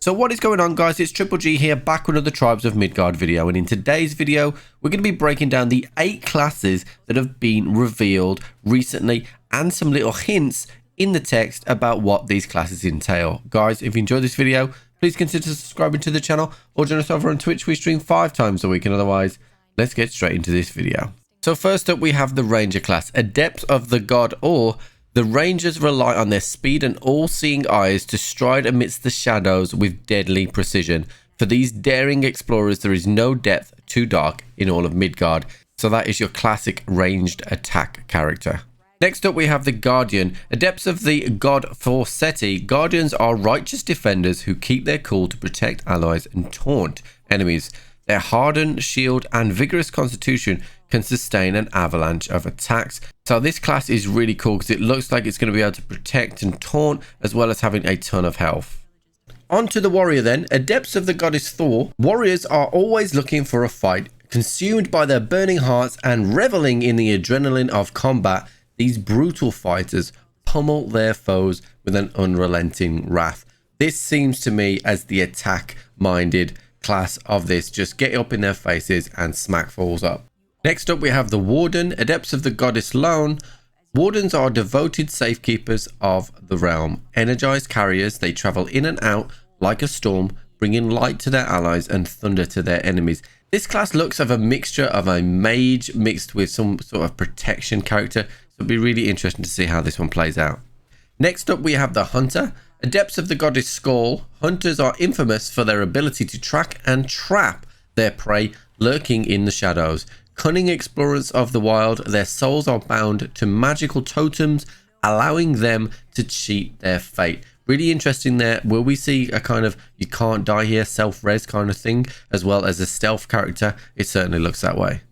So what is going on, guys? It's Triple G here, back with another Tribes of Midgard video, and in today's video we're going to be breaking down the 8 classes that have been revealed recently and some little hints in the text about what these classes entail. Guys, if you enjoyed this video, please consider subscribing to the channel or join us over on Twitch. We stream 5 times a week, and otherwise let's get straight into this video. So first up we have the Ranger class, Adepts of the God Ore. The Rangers rely on their speed and all-seeing eyes to stride amidst the shadows with deadly precision. For these daring explorers, there is no depth too dark in all of Midgard. So that is your classic ranged attack character. Next up we have the Guardian, Adepts of the God Forseti. Guardians are righteous defenders who keep their cool to protect allies and taunt enemies. Their hardened shield and vigorous constitution can sustain an avalanche of attacks. So this class is really cool because it looks like it's going to be able to protect and taunt as well as having a ton of health. On to the warrior then, Adepts of the Goddess Thor. Warriors are always looking for a fight, consumed by their burning hearts and reveling in the adrenaline of combat. These brutal fighters pummel their foes with an unrelenting wrath. This seems to me as the attack-minded class of this. Just get up in their faces and smack falls up. Next up we have the Warden, Adepts of the Goddess Lone. Wardens are devoted safekeepers of the realm. Energized carriers, they travel in and out like a storm, bringing light to their allies and thunder to their enemies. This class looks of a mixture of a mage mixed with some sort of protection character, so it'll be really interesting to see how this one plays out. Next up we have the Hunter, Adepts of the Goddess Skull. Hunters are infamous for their ability to track and trap their prey lurking in the shadows. Cunning explorers of the wild, their souls are bound to magical totems, allowing them to cheat their fate. Really interesting there. Will we see a kind of you can't die here self-res kind of thing, as well as a stealth character? It certainly looks that way.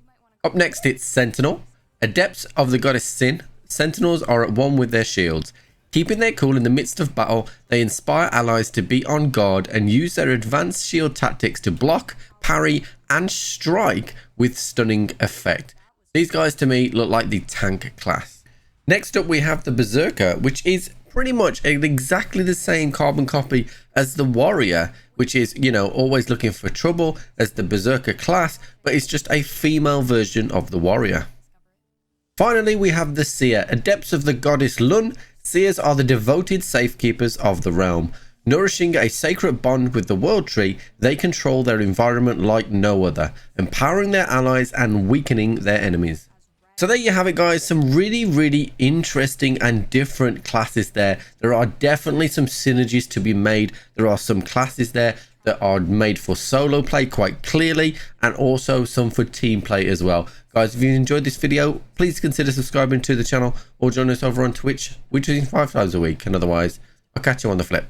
Up next it's Sentinel, Adepts of the Goddess Sin. Sentinels are at one with their shields. Keeping their cool in the midst of battle, they inspire allies to be on guard and use their advanced shield tactics to block, parry, and strike with stunning effect. These guys to me look like the tank class. Next up we have the Berserker, which is pretty much exactly the same carbon copy as the Warrior, which is, you know, always looking for trouble as the Berserker class, but it's just a female version of the Warrior. Finally we have the Seer, Adepts of the Goddess Lun. Seers are the devoted safekeepers of the realm. Nourishing a sacred bond with the World Tree, they control their environment like no other, empowering their allies and weakening their enemies. So there you have it, guys. Some really interesting and different classes there. There are definitely some synergies to be made. There are some classes there that are made for solo play quite clearly, and also some for team play as well. Guys, if you enjoyed this video, please consider subscribing to the channel or join us over on Twitch. We stream 5 times a week, and otherwise I'll catch you on the flip.